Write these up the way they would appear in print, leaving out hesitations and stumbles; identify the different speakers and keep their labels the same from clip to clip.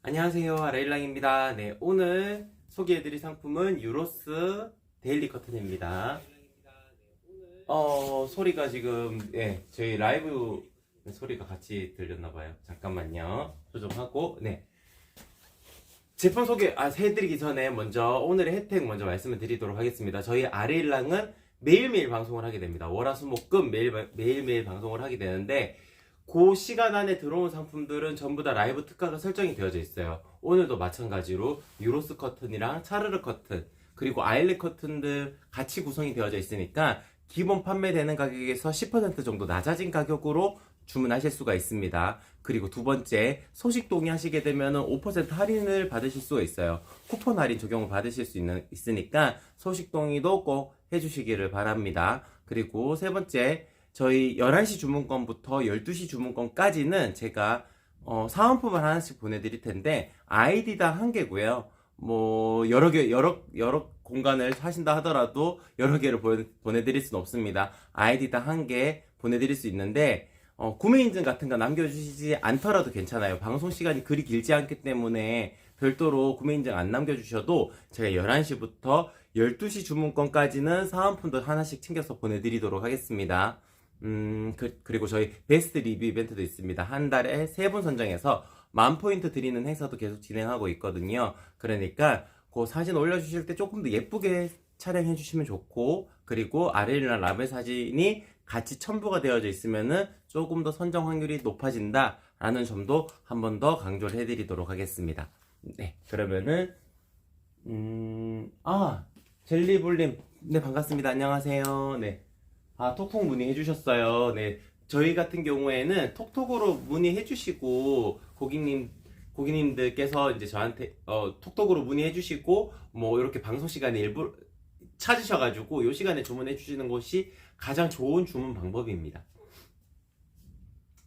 Speaker 1: 안녕하세요, 아레일랑입니다. 네, 오늘 소개해드릴 상품은 유로스 데일리 커튼입니다. 소리가 지금, 저희 라이브 소리가 같이 들렸나봐요. 잠깐만요. 조정하고, 네. 제품 해드리기 전에 먼저 오늘의 혜택 먼저 말씀을 드리도록 하겠습니다. 저희 아레일랑은 매일매일 방송을 하게 됩니다. 월화수목금 매일매일 방송을 하게 되는데, 그 시간 안에 들어온 상품들은 전부 다 라이브 특가가 설정이 되어져 있어요. 오늘도 마찬가지로 유로스 커튼이랑 차르르 커튼 그리고 아일렛 커튼들 같이 구성이 되어져 있으니까 기본 판매되는 가격에서 10% 정도 낮아진 가격으로 주문하실 수가 있습니다. 그리고 두 번째, 소식 동의하시게 되면 5% 할인을 받으실 수가 있어요. 쿠폰 할인 적용을 받으실 수 있으니까 소식 동의도 꼭 해주시기를 바랍니다. 그리고 세 번째, 저희 11시 주문권부터 12시 주문권까지는 제가 사은품을 하나씩 보내드릴 텐데 아이디당 한 개고요. 뭐 여러 공간을 하신다 하더라도 여러 개를 보내드릴 수는 없습니다. 아이디당 한 개 보내드릴 수 있는데 구매 인증 같은 거 남겨주시지 않더라도 괜찮아요. 방송 시간이 그리 길지 않기 때문에 별도로 구매 인증 안 남겨주셔도 제가 11시부터 12시 주문권까지는 사은품도 하나씩 챙겨서 보내드리도록 하겠습니다. 그리고 저희 베스트 리뷰 이벤트도 있습니다. 한 달에 3분 선정해서 10,000포인트 드리는 행사도 계속 진행하고 있거든요. 그러니까 그 사진 올려주실 때 조금 더 예쁘게 촬영해 주시면 좋고, 그리고 아레일랑 라벨 사진이 같이 첨부가 되어져 있으면은 조금 더 선정 확률이 높아진다 라는 점도 한 번 더 강조를 해드리도록 하겠습니다. 네, 그러면은 젤리볼님, 네, 반갑습니다. 안녕하세요. 네. 톡톡 문의해 주셨어요. 네. 저희 같은 경우에는 톡톡으로 문의해 주시고, 고객님들께서 이제 저한테, 톡톡으로 문의해 주시고, 뭐, 이렇게 방송 시간에 일부 찾으셔가지고, 요 시간에 주문해 주시는 것이 가장 좋은 주문 방법입니다.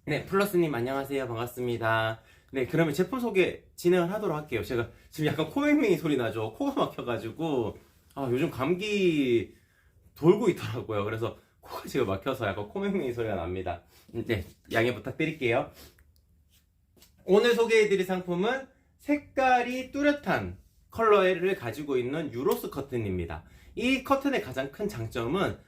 Speaker 1: 네, 플러스님 안녕하세요. 반갑습니다. 네, 그러면 제품 소개 진행을 하도록 할게요. 제가 지금 약간 코맹맹이 소리 나죠? 코가 막혀가지고, 요즘 감기 돌고 있더라고요. 그래서 코가 지금 막혀서 약간 코맹맹이 소리가 납니다. 네, 양해 부탁드릴게요. 오늘 소개해드릴 상품은 색깔이 뚜렷한 컬러를 가지고 있는 유로스 커튼입니다. 이 커튼의 가장 큰 장점은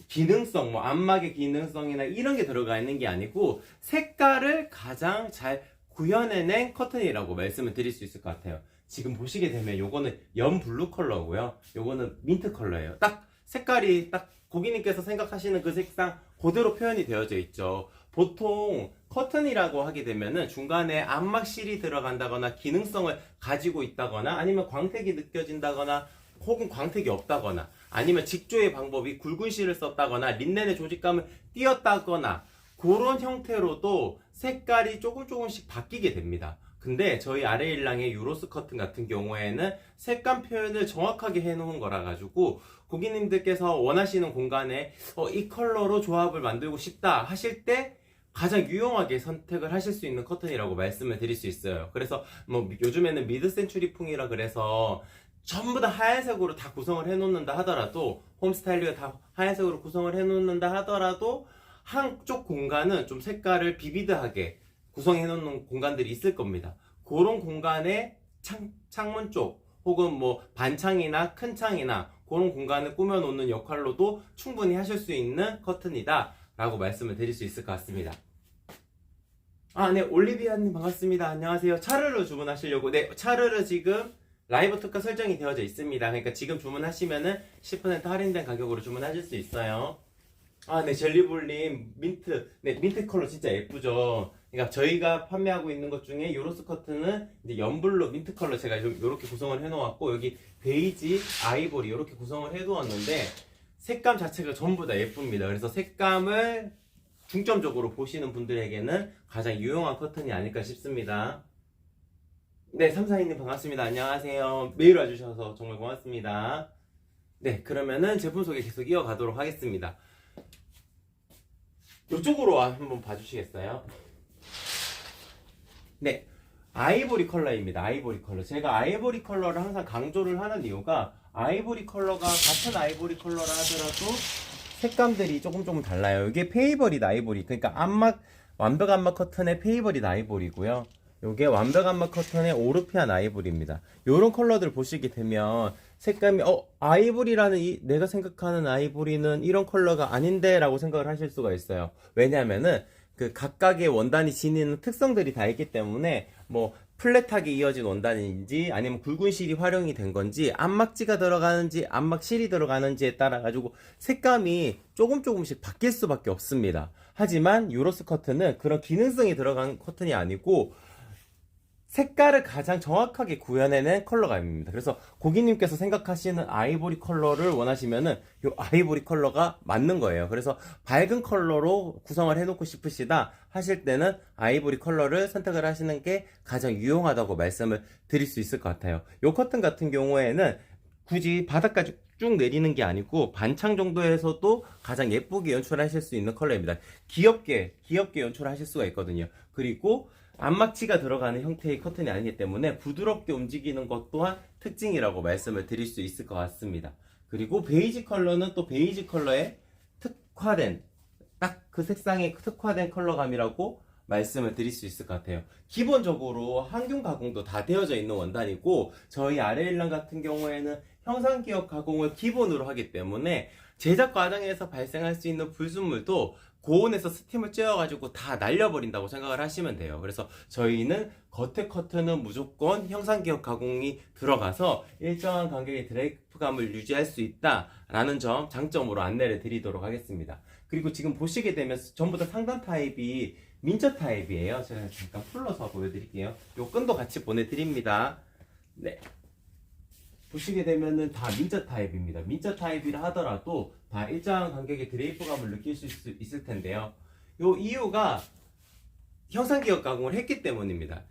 Speaker 1: 기능성, 안막의 기능성이나 이런 게 들어가 있는 게 아니고 색깔을 가장 잘 구현해낸 커튼이라고 말씀을 드릴 수 있을 것 같아요. 지금 보시게 되면 요거는 연블루 컬러고요. 요거는 민트 컬러예요. 딱 색깔이 딱 고객님께서 생각하시는 그 색상 그대로 표현이 되어져 있죠. 보통 커튼이라고 하게 되면은 중간에 안막실이 들어간다거나 기능성을 가지고 있다거나 아니면 광택이 느껴진다거나 혹은 광택이 없다거나 아니면 직조의 방법이 굵은 실을 썼다거나 린넨의 조직감을 띄었다거나 그런 형태로도 색깔이 조금씩 바뀌게 됩니다. 근데 저희 아레일랑의 유로스 커튼 같은 경우에는 색감 표현을 정확하게 해놓은 거라 가지고 고객님들께서 원하시는 공간에 이 컬러로 조합을 만들고 싶다 하실 때 가장 유용하게 선택을 하실 수 있는 커튼이라고 말씀을 드릴 수 있어요. 그래서 뭐 요즘에는 미드 센추리풍이라 그래서 전부 다 하얀색으로 다 구성을 해놓는다 하더라도 홈스타일리가 다 하얀색으로 구성을 해놓는다 하더라도 한쪽 공간은 좀 색깔을 비비드하게 구성해놓는 공간들이 있을 겁니다. 그런 공간에 창문 쪽 혹은 뭐 반창이나 큰 창이나 그런 공간을 꾸며놓는 역할로도 충분히 하실 수 있는 커튼이다 라고 말씀을 드릴 수 있을 것 같습니다. 네, 올리비아님 반갑습니다. 안녕하세요. 차르르 주문하시려고. 네, 차르르 지금 라이브 특가 설정이 되어져 있습니다. 그러니까 지금 주문하시면은 10% 할인된 가격으로 주문하실 수 있어요. 네, 젤리볼님, 민트 컬러 진짜 예쁘죠? 그러니까 저희가 판매하고 있는 것 중에 요로스 커튼은 이제 연블루 민트 컬러 제가 이렇게 구성을 해놓았고, 여기 베이지, 아이보리 이렇게 구성을 해놓았는데, 색감 자체가 전부 다 예쁩니다. 그래서 색감을 중점적으로 보시는 분들에게는 가장 유용한 커튼이 아닐까 싶습니다. 네, 342님 반갑습니다. 안녕하세요. 메일 와주셔서 정말 고맙습니다. 네, 그러면은 제품 소개 계속 이어가도록 하겠습니다. 이쪽으로 한번 봐주시겠어요? 네, 아이보리 컬러입니다. 아이보리 컬러. 제가 아이보리 컬러를 항상 강조를 하는 이유가 아이보리 컬러가 같은 아이보리 컬러라 하더라도 색감들이 조금 달라요. 이게 페이버릿 아이보리, 그러니까 완벽 안막 커튼의 페이버릿 아이보리고요. 요게 완벽한 맛 커튼의 오르피안 아이보리입니다. 요런 컬러들 보시게 되면 색감이 아이보리라는 내가 생각하는 아이보리는 이런 컬러가 아닌데 라고 생각을 하실 수가 있어요. 왜냐하면은 그 각각의 원단이 지니는 특성들이 다 있기 때문에 뭐 플랫하게 이어진 원단인지 아니면 굵은 실이 활용이 된 건지 안막지가 들어가는지 안막실이 들어가는지에 따라 가지고 색감이 조금씩 바뀔 수밖에 없습니다. 하지만 유로스 커튼은 그런 기능성이 들어간 커튼이 아니고 색깔을 가장 정확하게 구현해낸 컬러감입니다. 그래서 고객님께서 생각하시는 아이보리 컬러를 원하시면은 이 아이보리 컬러가 맞는 거예요. 그래서 밝은 컬러로 구성을 해놓고 싶으시다 하실 때는 아이보리 컬러를 선택을 하시는 게 가장 유용하다고 말씀을 드릴 수 있을 것 같아요. 이 커튼 같은 경우에는 굳이 바닥까지 쭉 내리는 게 아니고 반창 정도에서도 가장 예쁘게 연출하실 수 있는 컬러입니다. 귀엽게 연출하실 수가 있거든요. 그리고 안막치가 들어가는 형태의 커튼이 아니기 때문에 부드럽게 움직이는 것 또한 특징이라고 말씀을 드릴 수 있을 것 같습니다. 그리고 베이지 컬러는 또 베이지 컬러에 특화된 딱 그 색상의 특화된 컬러감이라고 말씀을 드릴 수 있을 것 같아요. 기본적으로 항균 가공도 다 되어져 있는 원단이고 저희 아레일랑 같은 경우에는 형상기억 가공을 기본으로 하기 때문에 제작 과정에서 발생할 수 있는 불순물도 고온에서 스팀을 쬐어가지고 다 날려버린다고 생각을 하시면 돼요. 그래서 저희는 겉에 커튼은 무조건 형상기억 가공이 들어가서 일정한 간격의 드레이프감을 유지할 수 있다라는 점 장점으로 안내를 드리도록 하겠습니다. 그리고 지금 보시게 되면 전부 다 상단 타입이 민처 타입이에요. 제가 잠깐 풀러서 보여드릴게요. 요 끈도 같이 보내드립니다. 네. 보시게 되면은 다 민처 타입입니다. 민처 타입이라 하더라도 다 일정한 간격의 드레이프감을 느낄 수 있을 텐데요. 요 이유가 형상기억 가공을 했기 때문입니다.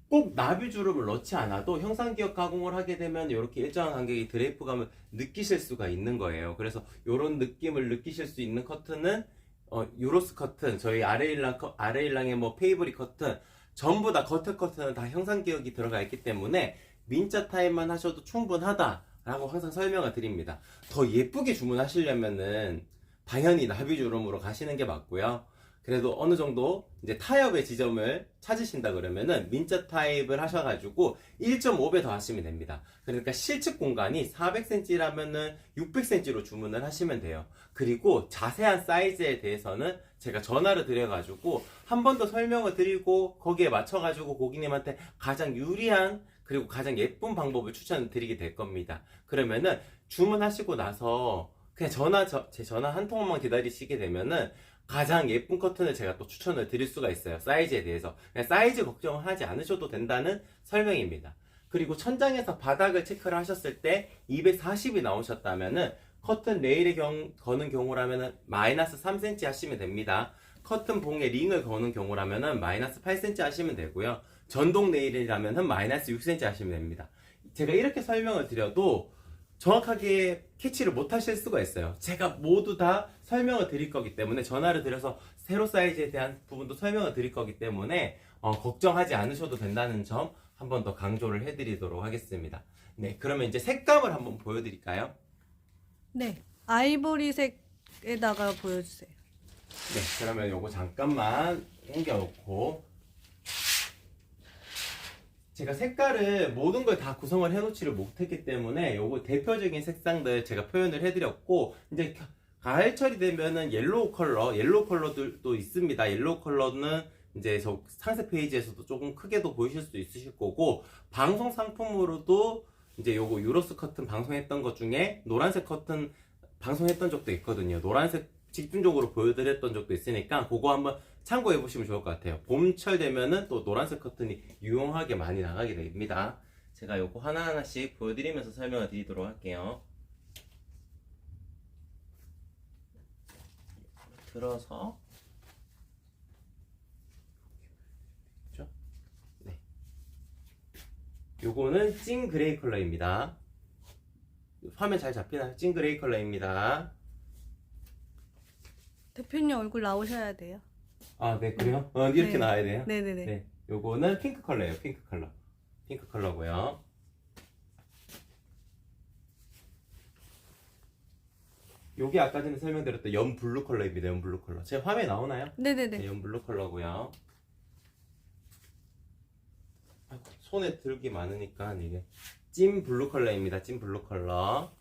Speaker 1: 꼭 나비 주름을 넣지 않아도 형상기억 가공을 하게 되면 이렇게 일정한 간격의 드레이프감을 느끼실 수가 있는 거예요. 그래서 이런 느낌을 느끼실 수 있는 커튼은 유로스 커튼, 저희 아레일랑의 뭐 페이보리 커튼 전부 다 겉에 커튼은 다 형상기억이 들어가 있기 때문에 민자 타입만 하셔도 충분하다라고 항상 설명을 드립니다. 더 예쁘게 주문하시려면은 당연히 나비주름으로 가시는 게 맞고요. 그래도 어느 정도 이제 타협의 지점을 찾으신다 그러면은 민자 타입을 하셔가지고 1.5배 더 하시면 됩니다. 그러니까 실측 공간이 400cm라면은 600cm로 주문을 하시면 돼요. 그리고 자세한 사이즈에 대해서는 제가 전화를 드려가지고 한 번 더 설명을 드리고 거기에 맞춰가지고 고객님한테 가장 유리한 그리고 가장 예쁜 방법을 추천드리게 될 겁니다. 그러면은 주문하시고 나서 그냥 제 전화 한 통만 기다리시게 되면은 가장 예쁜 커튼을 제가 또 추천을 드릴 수가 있어요. 사이즈에 대해서. 그냥 사이즈 걱정을 하지 않으셔도 된다는 설명입니다. 그리고 천장에서 바닥을 체크를 하셨을 때 240이 나오셨다면은 커튼 레일에 거는 경우라면은 마이너스 3cm 하시면 됩니다. 커튼 봉에 링을 거는 경우라면은 마이너스 8cm 하시면 되고요. 전동 레일이라면은 마이너스 6cm 하시면 됩니다. 제가 이렇게 설명을 드려도 정확하게 캐치를 못 하실 수가 있어요. 제가 모두 다 설명을 드릴 거기 때문에 전화를 드려서 세로 사이즈에 대한 부분도 설명을 드릴 거기 때문에 걱정하지 않으셔도 된다는 점 한 번 더 강조를 해드리도록 하겠습니다. 네, 그러면 이제 색감을 한번 보여드릴까요?
Speaker 2: 네, 아이보리색에다가 보여주세요.
Speaker 1: 네, 그러면 요거 잠깐만 옮겨놓고 제가 색깔을 모든 걸 다 구성을 해놓지를 못했기 때문에 요거 대표적인 색상들 제가 표현을 해드렸고 이제 가을철이 되면은 옐로우 컬러들도 있습니다. 옐로우 컬러는 이제 저 상세 페이지에서도 조금 크게도 보이실 수 있으실 거고 방송 상품으로도 이제 요거 유로스 커튼 방송했던 것 중에 노란색 커튼 방송했던 적도 있거든요. 노란색 집중적으로 보여드렸던 적도 있으니까 그거 한번 참고해 보시면 좋을 것 같아요. 봄철 되면은 또 노란색 커튼이 유용하게 많이 나가게 됩니다. 제가 요거 하나하나씩 보여드리면서 설명을 드리도록 할게요. 들어서 네. 요거는 찐 그레이 컬러입니다. 화면 잘 잡히나요? 찐 그레이 컬러입니다.
Speaker 2: 대표님 얼굴 나오셔야 돼요.
Speaker 1: 아, 네, 그래요? 이렇게
Speaker 2: 네.
Speaker 1: 나와야 돼요?
Speaker 2: 네네네.
Speaker 1: 네. 요거는 핑크 컬러예요. 핑크 컬러. 핑크 컬러고요. 요게 아까 전에 설명드렸던 연 블루 컬러입니다. 연 블루 컬러. 제 화면에 나오나요?
Speaker 2: 네네네.
Speaker 1: 네, 연 블루 컬러고요. 손에 들기 많으니까 이게 찐 블루 컬러입니다. 찐 블루 컬러.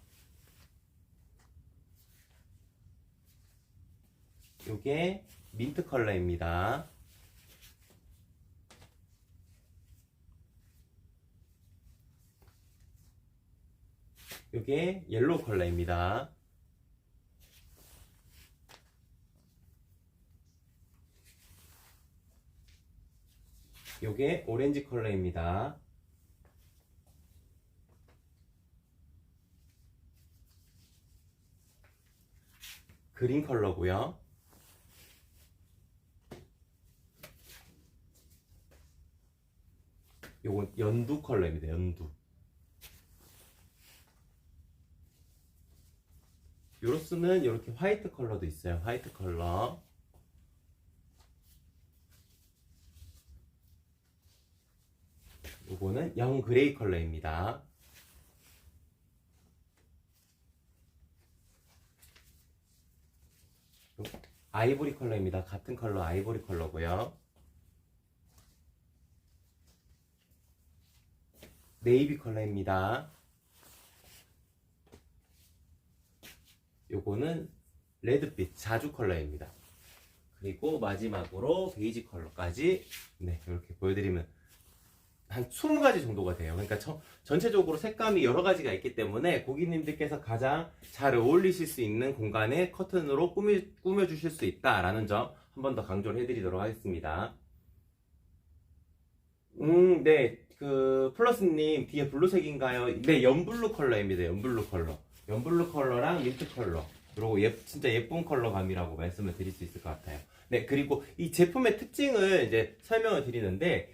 Speaker 1: 요게 민트 컬러입니다. 요게 옐로우 컬러입니다. 요게 오렌지 컬러입니다. 그린 컬러고요. 요건 연두 컬러입니다. 연두. 요로스는 이렇게 화이트 컬러도 있어요. 화이트 컬러. 요거는 영 그레이 컬러입니다. 아이보리 컬러입니다. 같은 컬러 아이보리 컬러고요. 네이비 컬러입니다. 요거는 레드빛 자주 컬러입니다. 그리고 마지막으로 베이지 컬러까지 네, 이렇게 보여드리면 한 20가지 정도가 돼요. 그러니까 전체적으로 색감이 여러 가지가 있기 때문에 고객님들께서 가장 잘 어울리실 수 있는 공간에 커튼으로 꾸며주실 수 있다라는 점 한 번 더 강조를 해드리도록 하겠습니다. 네. 플러스님, 뒤에 블루색인가요? 네, 연블루 컬러입니다. 연블루 컬러. 연블루 컬러랑 민트 컬러. 그리고 진짜 예쁜 컬러감이라고 말씀을 드릴 수 있을 것 같아요. 네, 그리고 이 제품의 특징을 이제 설명을 드리는데,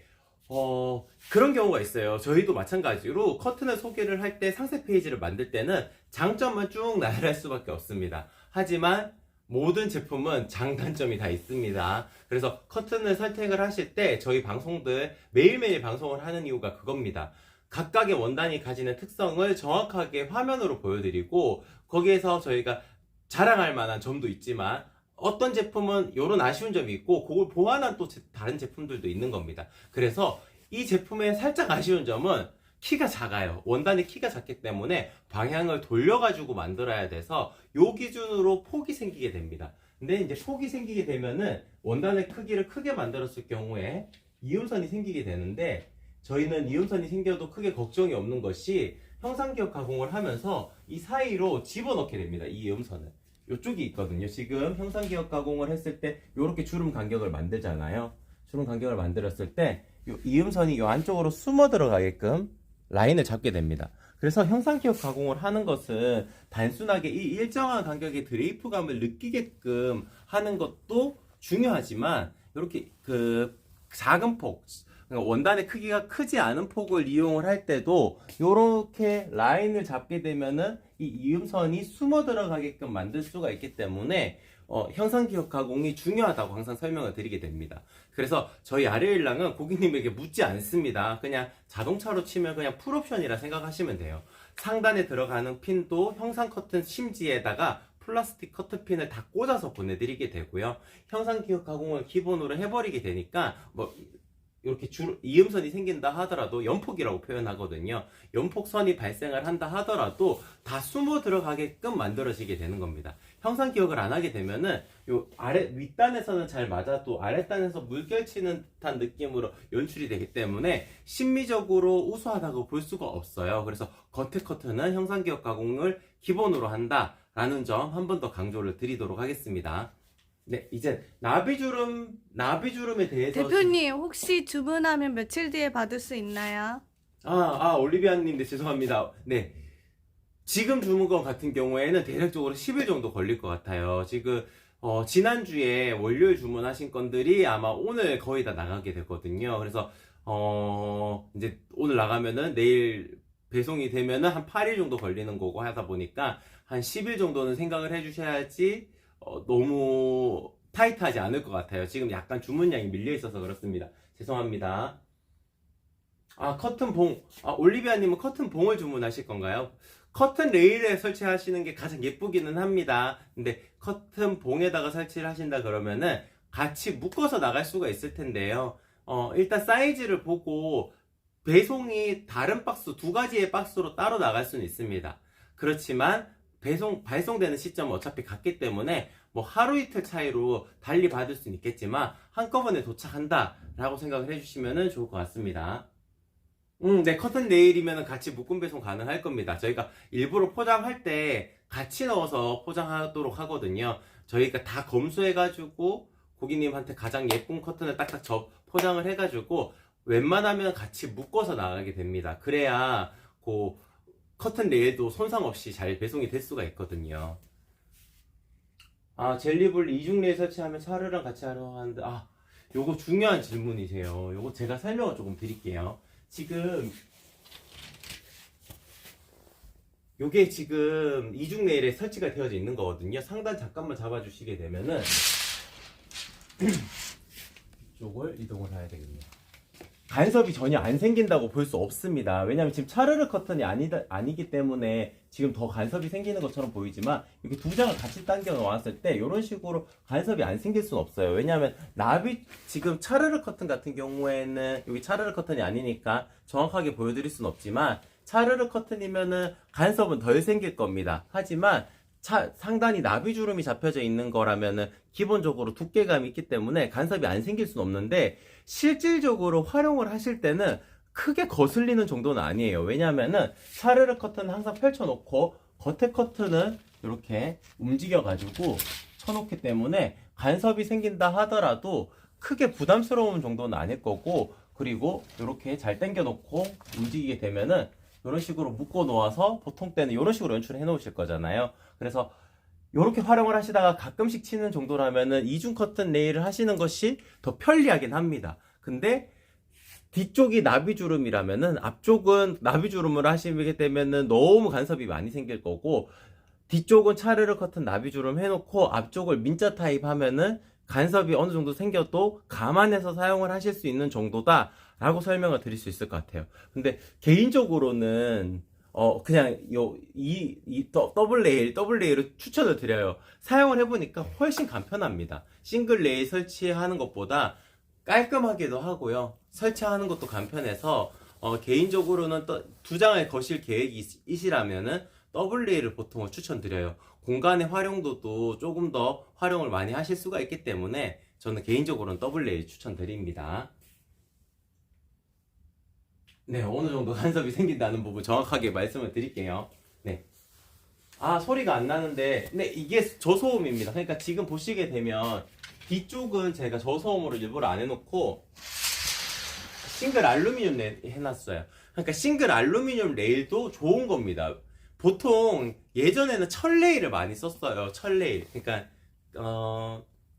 Speaker 1: 그런 경우가 있어요. 저희도 마찬가지로 커튼을 소개를 할 때 상세 페이지를 만들 때는 장점만 쭉 나열할 수밖에 없습니다. 하지만 모든 제품은 장단점이 다 있습니다. 그래서 커튼을 선택을 하실 때 저희 방송들 매일매일 방송을 하는 이유가 그겁니다. 각각의 원단이 가지는 특성을 정확하게 화면으로 보여드리고 거기에서 저희가 자랑할 만한 점도 있지만 어떤 제품은 이런 아쉬운 점이 있고 그걸 보완한 또 다른 제품들도 있는 겁니다. 그래서 이 제품의 살짝 아쉬운 점은 키가 작아요. 원단이 키가 작기 때문에 방향을 돌려가지고 만들어야 돼서 요 기준으로 폭이 생기게 됩니다. 근데 이제 폭이 생기게 되면은 원단의 크기를 크게 만들었을 경우에 이음선이 생기게 되는데 저희는 이음선이 생겨도 크게 걱정이 없는 것이 형상기억 가공을 하면서 이 사이로 집어넣게 됩니다. 이 이음선을. 이쪽이 있거든요. 지금 형상기억 가공을 했을 때 이렇게 주름 간격을 만들잖아요. 주름 간격을 만들었을 때 이 이음선이 이 안쪽으로 숨어 들어가게끔 라인을 잡게 됩니다. 그래서 형상기억 가공을 하는 것은 단순하게 이 일정한 간격의 드레이프감을 느끼게끔 하는 것도 중요하지만 이렇게 작은 폭, 그러니까 원단의 크기가 크지 않은 폭을 이용을 할 때도 이렇게 라인을 잡게 되면은 이 이음선이 숨어 들어가게끔 만들 수가 있기 때문에 형상기억 가공이 중요하다고 항상 설명을 드리게 됩니다. 그래서 저희 아레일랑은 고객님에게 묻지 않습니다. 그냥 자동차로 치면 그냥 풀옵션이라 생각하시면 돼요. 상단에 들어가는 핀도 형상 커튼 심지에다가 플라스틱 커트핀을 다 꽂아서 보내드리게 되고요. 형상기억 가공을 기본으로 해버리게 되니까 이렇게 이음선이 생긴다 하더라도 연폭이라고 표현하거든요. 연폭선이 발생을 한다 하더라도 다 숨어 들어가게끔 만들어지게 되는 겁니다. 형상 기억을 안 하게 되면은 요 윗단에서는 잘 맞아도 아랫단에서 물결치는 듯한 느낌으로 연출이 되기 때문에 심미적으로 우수하다고 볼 수가 없어요. 그래서 겉에 커튼은 형상 기억 가공을 기본으로 한다라는 점 한 번 더 강조를 드리도록 하겠습니다. 네, 이제 나비주름에 대해서
Speaker 2: 대표님, 혹시 주문하면 며칠 뒤에 받을 수 있나요?
Speaker 1: 올리비아님, 네, 죄송합니다. 네, 지금 주문 건 같은 경우에는 대략적으로 10일 정도 걸릴 것 같아요. 지금 지난주에 월요일 주문하신 건들이 아마 오늘 거의 다 나가게 되거든요. 그래서 이제 오늘 나가면은 내일 배송이 되면은 한 8일 정도 걸리는 거고 하다 보니까 한 10일 정도는 생각을 해주셔야지 너무 타이트하지 않을 것 같아요. 지금 약간 주문량이 밀려 있어서 그렇습니다. 죄송합니다. 올리비아님은 커튼 봉을 주문하실 건가요? 커튼 레일에 설치하시는 게 가장 예쁘기는 합니다. 근데 커튼 봉에다가 설치를 하신다 그러면은 같이 묶어서 나갈 수가 있을 텐데요. 일단 사이즈를 보고 배송이 다른 박스, 두 가지의 박스로 따로 나갈 수는 있습니다. 그렇지만 발송되는 시점은 어차피 같기 때문에 뭐 하루 이틀 차이로 달리 받을 수는 있겠지만 한꺼번에 도착한다 라고 생각을 해주시면 좋을 것 같습니다. 네, 커튼 네일이면 같이 묶음 배송 가능할 겁니다. 저희가 일부러 포장할 때 같이 넣어서 포장하도록 하거든요. 저희가 다 검수해가지고 고객님한테 가장 예쁜 커튼을 딱딱 포장을 해가지고 웬만하면 같이 묶어서 나가게 됩니다. 그래야 그 커튼 네일도 손상 없이 잘 배송이 될 수가 있거든요. 젤리볼 이중 네일 설치하면 사르랑 같이 하려고 하는데, 요거 중요한 질문이세요. 요거 제가 설명을 조금 드릴게요. 요게 지금 이중 네일에 설치가 되어져 있는 거거든요. 상단 잠깐만 잡아주시게 되면은, 이쪽을 이동을 해야 되겠네요. 간섭이 전혀 안 생긴다고 볼 수 없습니다. 왜냐면 지금 차르르 커튼이 아니기 때문에 지금 더 간섭이 생기는 것처럼 보이지만 이렇게 두 장을 같이 당겨 놓았을 때 이런 식으로 간섭이 안 생길 수는 없어요. 왜냐하면 지금 차르르 커튼 같은 경우에는 여기 차르르 커튼이 아니니까 정확하게 보여드릴 수는 없지만 차르르 커튼이면은 간섭은 덜 생길 겁니다. 하지만 상단이 나비주름이 잡혀져 있는 거라면은 기본적으로 두께감이 있기 때문에 간섭이 안 생길 수는 없는데 실질적으로 활용을 하실 때는 크게 거슬리는 정도는 아니에요. 왜냐하면은 차르르 커튼은 항상 펼쳐놓고 겉에 커튼은 이렇게 움직여가지고 쳐놓기 때문에 간섭이 생긴다 하더라도 크게 부담스러운 정도는 아닐 거고, 그리고 이렇게 잘 당겨놓고 움직이게 되면은 이런 식으로 묶어 놓아서 보통 때는 이런 식으로 연출을 해 놓으실 거잖아요. 그래서 이렇게 활용을 하시다가 가끔씩 치는 정도라면은 이중 커튼 네일을 하시는 것이 더 편리하긴 합니다. 근데 뒤쪽이 나비주름이라면은 앞쪽은 나비주름을 하시게 되면은 너무 간섭이 많이 생길 거고, 뒤쪽은 차르르 커튼 나비주름 해놓고 앞쪽을 민자 타입 하면은 간섭이 어느 정도 생겨도 감안해서 사용을 하실 수 있는 정도다 라고 설명을 드릴 수 있을 것 같아요. 근데 개인적으로는 그냥 더블 레일을 추천을 드려요. 사용을 해보니까 훨씬 간편합니다. 싱글 레일 설치하는 것보다 깔끔하기도 하고요. 설치하는 것도 간편해서 개인적으로는 두 장을 거실 계획이시라면은 더블 레일을 보통 추천드려요. 공간의 활용도도 조금 더 활용을 많이 하실 수가 있기 때문에 저는 개인적으로는 더블 레일 추천드립니다. 네, 어느 정도 간섭이 생긴다는 부분 정확하게 말씀을 드릴게요. 네. 소리가 안 나는데, 네, 이게 저소음입니다. 그러니까 지금 보시게 되면 뒤쪽은 제가 저소음으로 일부러 안 해놓고 싱글 알루미늄 레일 해놨어요. 그러니까 싱글 알루미늄 레일도 좋은 겁니다. 보통 예전에는 철 레일을 많이 썼어요. 철 레일. 그러니까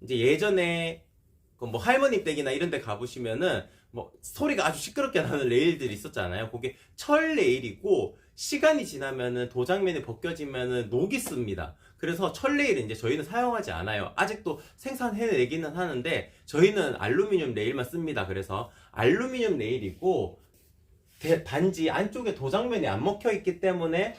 Speaker 1: 이제 예전에 뭐 할머니 댁이나 이런 데 가보시면은 뭐 소리가 아주 시끄럽게 나는 레일들이 있었잖아요. 그게 철 레일이고 시간이 지나면은 도장면이 벗겨지면은 녹이 씁니다. 그래서 철 레일은 이제 저희는 사용하지 않아요. 아직도 생산해내기는 하는데 저희는 알루미늄 레일만 씁니다. 그래서 알루미늄 레일이고 단지 안쪽에 도장면이 안 먹혀 있기 때문에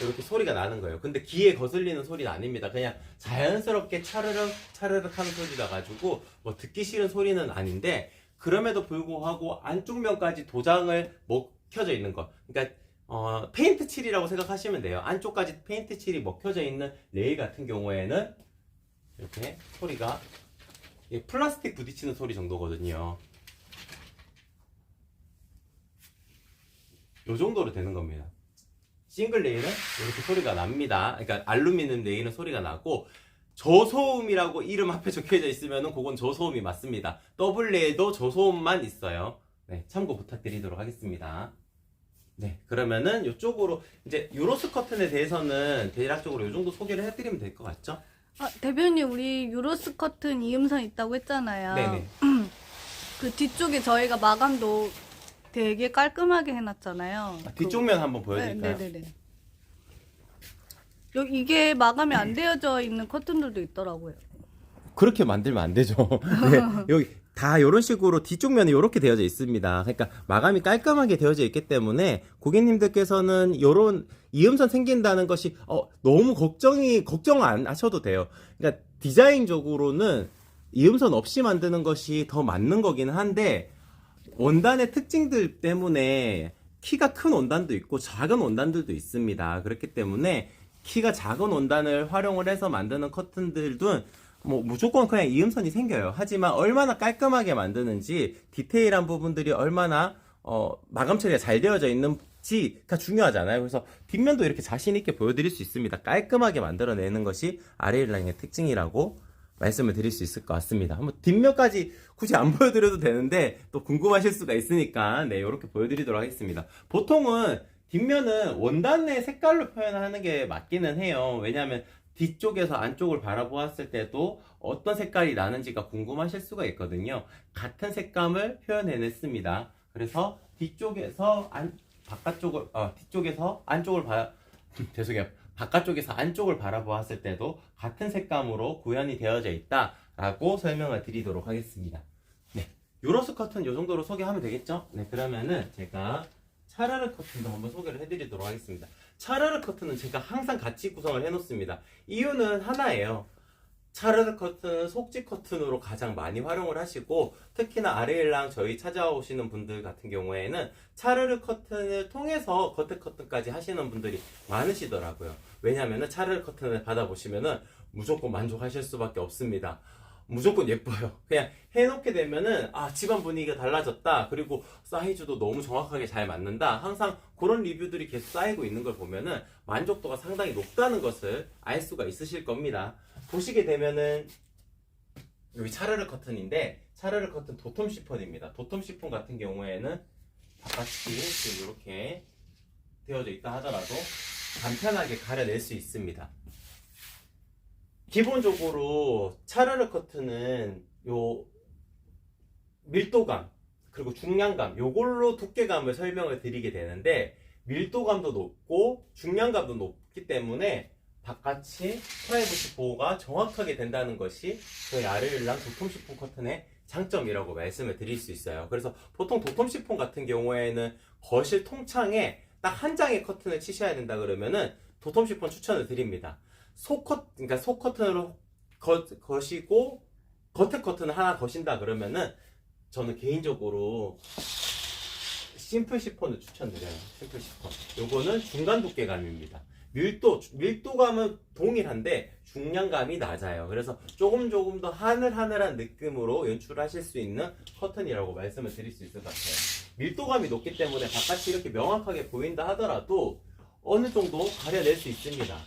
Speaker 1: 이렇게 소리가 나는 거예요. 근데 귀에 거슬리는 소리는 아닙니다. 그냥 자연스럽게 차르륵 차르륵 하는 소리라 가지고 뭐 듣기 싫은 소리는 아닌데, 그럼에도 불구하고 안쪽 면까지 도장을 먹혀져 있는 거, 그러니까 페인트 칠이라고 생각하시면 돼요. 안쪽까지 페인트 칠이 먹혀져 있는 레일 같은 경우에는 이렇게 소리가 플라스틱 부딪히는 소리 정도거든요. 요 정도로 되는 겁니다. 싱글 레일은 이렇게 소리가 납니다. 그러니까 알루미늄 레일은 소리가 나고, 저소음이라고 이름 앞에 적혀져 있으면은 그건 저소음이 맞습니다. 더블 레일도 저소음만 있어요. 네, 참고 부탁드리도록 하겠습니다. 네, 그러면은 이쪽으로 이제 유로스 커튼에 대해서는 대략적으로 이 정도 소개를 해드리면 될 것 같죠?
Speaker 2: 대표님, 우리 유로스 커튼 이음선 있다고 했잖아요.
Speaker 1: 네네.
Speaker 2: 그 뒤쪽에 저희가 마감도 되게 깔끔하게 해놨잖아요.
Speaker 1: 뒤쪽 면 한번 보여드릴까요?
Speaker 2: 네네네. 이게 마감이 안 되어져 있는 커튼들도 있더라고요.
Speaker 1: 그렇게 만들면 안 되죠. 네, 여기 다 이런 식으로 뒤쪽 면이 이렇게 되어져 있습니다. 그러니까 마감이 깔끔하게 되어져 있기 때문에 고객님들께서는 이런 이음선 생긴다는 것이 너무 걱정 안 하셔도 돼요. 그러니까 디자인적으로는 이음선 없이 만드는 것이 더 맞는 거긴 한데, 원단의 특징들 때문에 키가 큰 원단도 있고 작은 원단들도 있습니다. 그렇기 때문에 키가 작은 원단을 활용을 해서 만드는 커튼들도 뭐 무조건 그냥 이음선이 생겨요. 하지만 얼마나 깔끔하게 만드는지, 디테일한 부분들이 얼마나 마감 처리가 잘 되어져 있는지가 중요하잖아요. 그래서 뒷면도 이렇게 자신 있게 보여드릴 수 있습니다. 깔끔하게 만들어내는 것이 아레일랑의 특징이라고 말씀을 드릴 수 있을 것 같습니다. 한번 뒷면까지 굳이 안 보여드려도 되는데 또 궁금하실 수가 있으니까 네, 이렇게 보여드리도록 하겠습니다. 보통은 뒷면은 원단의 색깔로 표현하는 게 맞기는 해요. 왜냐하면 뒤쪽에서 안쪽을 바라보았을 때도 어떤 색깔이 나는지가 궁금하실 수가 있거든요. 같은 색감을 표현해냈습니다. 그래서 뒤쪽에서 뒤쪽에서 안쪽을 죄송해요. 바깥쪽에서 안쪽을 바라보았을 때도 같은 색감으로 구현이 되어져 있다라고 설명을 드리도록 하겠습니다. 네, 요러스 커튼 요 정도로 소개하면 되겠죠? 네, 그러면은 제가 차르르 커튼도 한번 소개를 해드리도록 하겠습니다. 차르르 커튼은 제가 항상 같이 구성을 해놓습니다. 이유는 하나예요. 차르르 커튼은 속지 커튼으로 가장 많이 활용을 하시고, 특히나 아레일랑 저희 찾아오시는 분들 같은 경우에는 차르르 커튼을 통해서 겉에 커튼까지 하시는 분들이 많으시더라고요. 왜냐면은 차르르 커튼을 받아보시면은 무조건 만족하실 수밖에 없습니다. 무조건 예뻐요. 그냥 해놓게 되면은 집안 분위기가 달라졌다, 그리고 사이즈도 너무 정확하게 잘 맞는다, 항상 그런 리뷰들이 계속 쌓이고 있는 걸 보면은 만족도가 상당히 높다는 것을 알 수가 있으실 겁니다. 보시게 되면은 여기 차르르 커튼인데, 차르르 커튼 도톰 시폰입니다. 도톰 시폰 같은 경우에는 바깥이 이렇게 되어져 있다 하더라도 간편하게 가려낼 수 있습니다. 기본적으로 차르르 커튼은 요 밀도감 그리고 중량감, 요걸로 두께감을 설명을 드리게 되는데, 밀도감도 높고 중량감도 높기 때문에 바깥이 프라이버시 보호가 정확하게 된다는 것이 저희 아레일랑 도톰 시폰 커튼의 장점이라고 말씀을 드릴 수 있어요. 그래서 보통 도톰 시폰 같은 경우에는 거실 통창에 딱 한 장의 커튼을 치셔야 된다 그러면은 도톰 시폰 추천을 드립니다. 그러니까 속 커튼으로 거시고 겉에 커튼을 하나 거신다 그러면은 저는 개인적으로 심플 시폰을 추천드려요. 심플 시폰. 요거는 중간 두께감입니다. 밀도감은 동일한데 중량감이 낮아요. 그래서 조금 더 하늘하늘한 느낌으로 연출하실 수 있는 커튼이라고 말씀을 드릴 수 있을 것 같아요. 밀도감이 높기 때문에 바깥이 이렇게 명확하게 보인다 하더라도 어느 정도 가려낼 수 있습니다.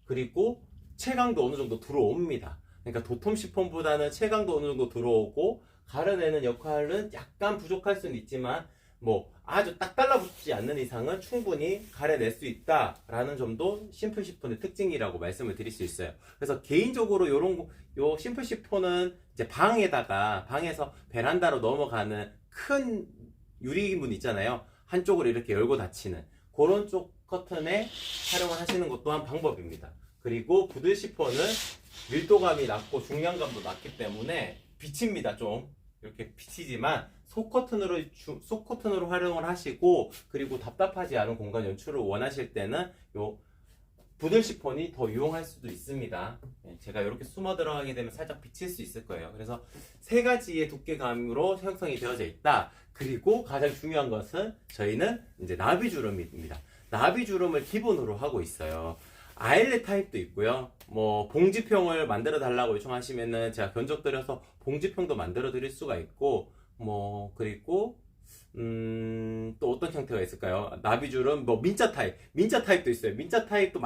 Speaker 1: 그리고 채광도 어느 정도 들어옵니다. 그러니까 도톰 시폰보다는 채광도 어느 정도 들어오고 가려내는 역할은 약간 부족할 수는 있지만 뭐 아주 딱 달라붙지 않는 이상은 충분히 가려낼 수 있다라는 점도 심플 시폰의 특징이라고 말씀을 드릴 수 있어요. 그래서 개인적으로 요 심플 시폰은 이제 방에서 베란다로 넘어가는 큰 유리문 있잖아요. 한쪽으로 이렇게 열고 닫히는 그런 쪽 커튼에 활용을 하시는 것 또한 방법입니다. 그리고 부들 시폰은 밀도감이 낮고 중량감도 낮기 때문에 비칩니다. 좀 이렇게 비치지만 속 커튼으로 활용을 하시고, 그리고 답답하지 않은 공간 연출을 원하실 때는 요 부들 시폰이 더 유용할 수도 있습니다. 제가 이렇게 숨어 들어가게 되면 살짝 비칠 수 있을 거예요. 그래서 세 가지의 두께감으로 형성이 되어져 있다. 그리고 가장 중요한 것은 저희는 이제 나비주름입니다. 나비주름을 기본으로 하고 있어요. 아일렛 타입도 있고요. 뭐 봉지평을 만들어 달라고 요청하시면은 제가 견적 드려서 봉지평도 만들어 드릴 수가 있고, 뭐 그리고 또 어떤 형태가 있을까요? 나비줄은 뭐 민자 타입도 있어요. 민자 타입도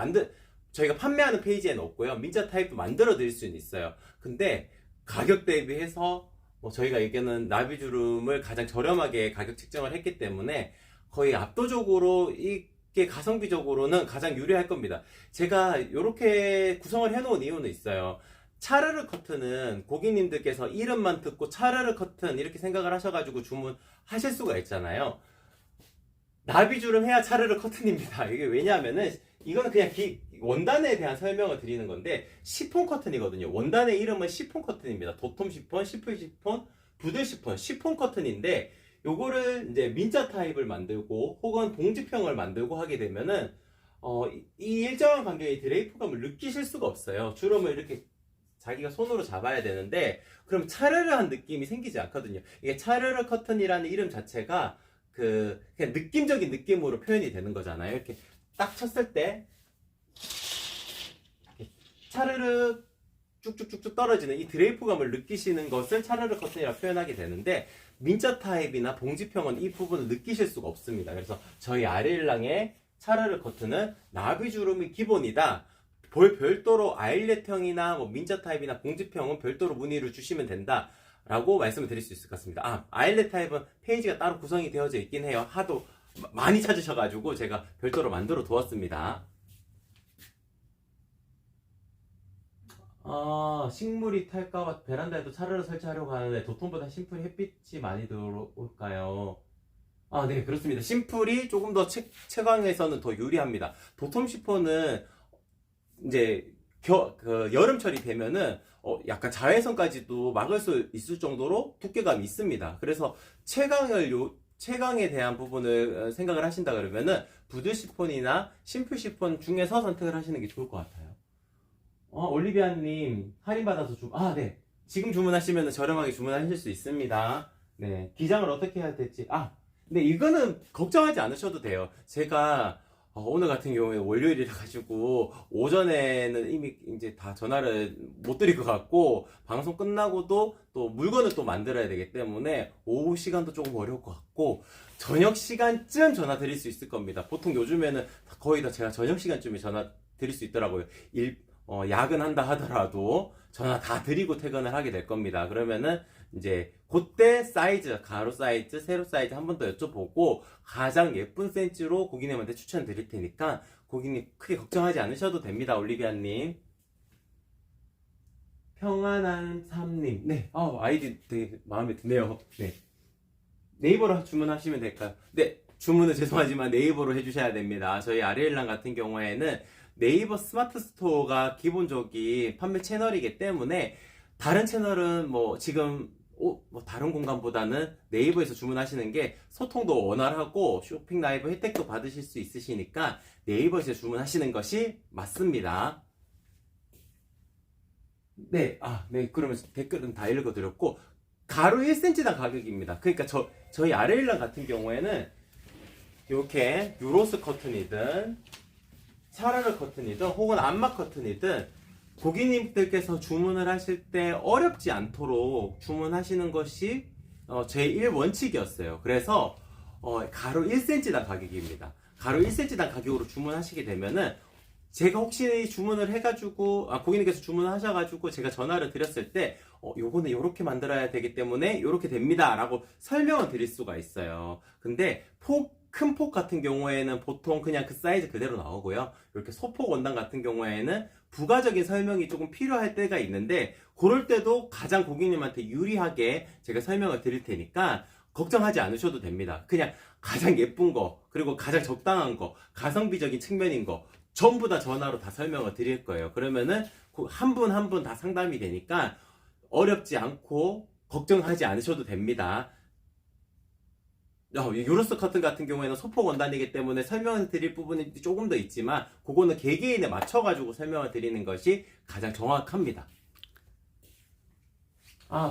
Speaker 1: 저희가 판매하는 페이지에는 없고요. 민자 타입도 만들어 드릴 수는 있어요. 근데 가격 대비해서 뭐 저희가 이게는 나비주름을 가장 저렴하게 가격 책정을 했기 때문에 거의 압도적으로 이게 가성비적으로는 가장 유리할 겁니다. 제가 이렇게 구성을 해놓은 이유는 있어요. 차르르 커튼은 고객님들께서 이름만 듣고 차르르 커튼 이렇게 생각을 하셔가지고 주문하실 수가 있잖아요. 나비주름 해야 차르르 커튼입니다. 이게 왜냐하면은 이거는 그냥 원단에 대한 설명을 드리는 건데 시폰 커튼이거든요. 원단의 이름은 시폰 커튼입니다. 도톰 시폰, 시플 시폰, 부들 시폰, 시폰 커튼인데 요거를 이제 민자 타입을 만들고 혹은 봉지평을 만들고 하게 되면은 이 일정한 간격의 드레이프감을 느끼실 수가 없어요. 주름을 이렇게 자기가 손으로 잡아야 되는데 그럼 차르르한 느낌이 생기지 않거든요. 이게 차르르 커튼이라는 이름 자체가 그냥 느낌적인 느낌으로 표현이 되는 거잖아요. 이렇게 딱 쳤을 때 차르르 쭉쭉쭉쭉 떨어지는 이 드레이프감을 느끼시는 것을 차르르 커튼이라고 표현하게 되는데 민자 타입이나 봉지평은 이 부분을 느끼실 수가 없습니다. 그래서 저희 아리엘랑의 차르르 커튼은 나비주름이 기본이다. 별도로 아일렛형이나 뭐 민자 타입이나 봉지평은 별도로 문의를 주시면 된다. 라고 말씀을 드릴 수 있을 것 같습니다. 아일렛 타입은 페이지가 따로 구성이 되어져 있긴 해요. 하도 많이 찾으셔가지고 제가 별도로 만들어 두었습니다. 식물이 탈까봐 베란다에도 차르르 설치하려고 하는데 도톰보다 심플이 햇빛이 많이 들어올까요? 네, 그렇습니다. 심플이 조금 더 채광에서는 더 유리합니다. 도톰 시폰은 이제 여름철이 되면은 약간 자외선까지도 막을 수 있을 정도로 두께감이 있습니다. 그래서 채광에 대한 부분을 생각을 하신다 그러면은 부드 시폰이나 심플 시폰 중에서 선택을 하시는 게 좋을 것 같아요. 올리비아님 할인받아서 네. 지금 주문하시면 저렴하게 주문하실 수 있습니다. 네. 기장을 어떻게 해야 될지. 근데 이거는 걱정하지 않으셔도 돼요. 제가 오늘 같은 경우에 월요일이라 가지고 오전에는 이미 이제 다 전화를 못 드릴 것 같고 방송 끝나고도 또 물건을 또 만들어야 되기 때문에 오후 시간도 조금 어려울 것 같고 저녁 시간쯤 전화 드릴 수 있을 겁니다. 보통 요즘에는 거의 다 제가 저녁 시간쯤에 전화 드릴 수 있더라고요. 야근한다 하더라도 전화 다 드리고 퇴근을 하게 될 겁니다. 그러면은 이제 그때 사이즈, 가로 사이즈, 세로 사이즈 한 번 더 여쭤보고 가장 예쁜 센치로 고객님한테 추천 드릴 테니까 고객님 크게 걱정하지 않으셔도 됩니다. 올리비아님. 평안한 삶님. 네. 아이디 되게 마음에 드네요. 네. 네이버로 주문하시면 될까요? 네. 주문은 죄송하지만 네이버로 해주셔야 됩니다. 저희 아리엘랑 같은 경우에는 네이버 스마트 스토어가 기본적인 판매 채널이기 때문에 다른 채널은 지금 다른 공간보다는 네이버에서 주문하시는 게 소통도 원활하고 쇼핑 라이브 혜택도 받으실 수 있으시니까 네이버에서 주문하시는 것이 맞습니다. 네, 네. 그러면 댓글은 다 읽어드렸고 가로 1cm당 가격입니다. 그러니까 저희 아레일랑 같은 경우에는 이렇게 유로스 커튼이든 차르르 커튼이든 혹은 암막 커튼이든 고객님들께서 주문을 하실 때 어렵지 않도록 주문하시는 것이 제 1원칙이었어요. 그래서 가로 1cm당 가격입니다. 가로 1cm당 가격으로 주문하시게 되면은 제가 혹시 주문을 해가지고 고객님께서 주문을 하셔가지고 제가 전화를 드렸을 때 요거는 요렇게 만들어야 되기 때문에 요렇게 됩니다 라고 설명을 드릴 수가 있어요. 근데 큰 폭 같은 경우에는 보통 그냥 그 사이즈 그대로 나오고요. 이렇게 소폭 원단 같은 경우에는 부가적인 설명이 조금 필요할 때가 있는데 그럴 때도 가장 고객님한테 유리하게 제가 설명을 드릴 테니까 걱정하지 않으셔도 됩니다. 그냥 가장 예쁜 거 그리고 가장 적당한 거 가성비적인 측면인 거 전부 다 전화로 다 설명을 드릴 거예요. 그러면은 한 분 한 분 다 상담이 되니까 어렵지 않고 걱정하지 않으셔도 됩니다. 유로스 커튼 같은 경우에는 소폭 원단이기 때문에 설명을 드릴 부분이 조금 더 있지만 그거는 개개인에 맞춰가지고 설명을 드리는 것이 가장 정확합니다.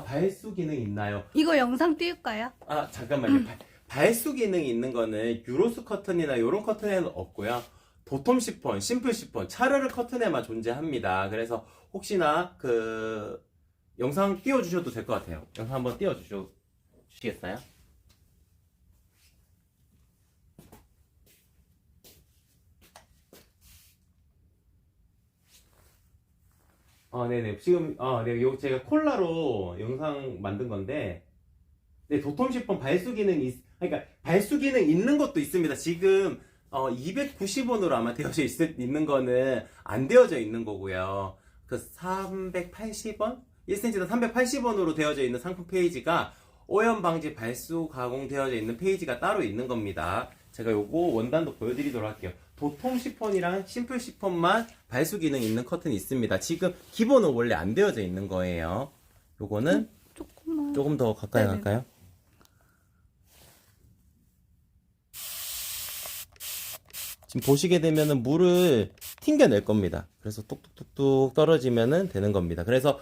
Speaker 1: 발수 기능 있나요?
Speaker 2: 이거 영상 띄울까요?
Speaker 1: 잠깐만요. 발수 기능이 있는 거는 유로스 커튼이나 이런 커튼에는 없고요. 도톰 시폰, 심플 시폰, 차르르 커튼에만 존재합니다. 그래서 혹시나 영상 띄워주셔도 될 것 같아요. 영상 한번 띄워주시겠어요? 네네. 지금, 네, 요 제가 콜라로 영상 만든 건데, 네, 도톰 시폰 발수 기능이, 그러니까 발수 기능 있는 것도 있습니다. 지금, 290원으로 아마 되어져 있는 거는 안 되어져 있는 거고요. 380원? 1cm당 380원으로 되어져 있는 상품 페이지가 오염 방지 발수 가공되어져 있는 페이지가 따로 있는 겁니다. 제가 요거 원단도 보여드리도록 할게요. 도톰 시폰이랑 심플 시폰만 발수 기능 있는 커튼이 있습니다. 지금 기본은 원래 안 되어져 있는 거예요. 요거는 조금 더 가까이
Speaker 2: 네네.
Speaker 1: 갈까요? 지금 보시게 되면은 물을 튕겨낼 겁니다. 그래서 뚝뚝뚝뚝 떨어지면은 되는 겁니다. 그래서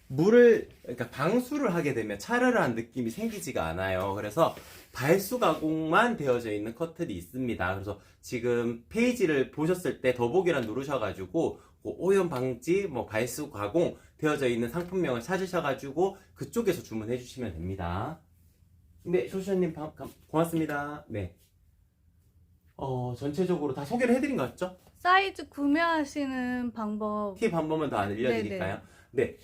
Speaker 1: 물을, 그러니까 방수를 하게 되면 차르르한 느낌이 생기지가 않아요. 그래서 발수 가공만 되어져 있는 커튼이 있습니다. 그래서 지금 페이지를 보셨을 때 더보기란 누르셔가지고 오염 방지, 발수 가공 되어져 있는 상품명을 찾으셔가지고 그쪽에서 주문해 주시면 됩니다. 네, 조시현님 고맙습니다. 네. 전체적으로 다 소개를 해드린 것 같죠?
Speaker 2: 사이즈 구매하시는 방법.
Speaker 1: 팁 한 번만 더 알려드릴까요? 네.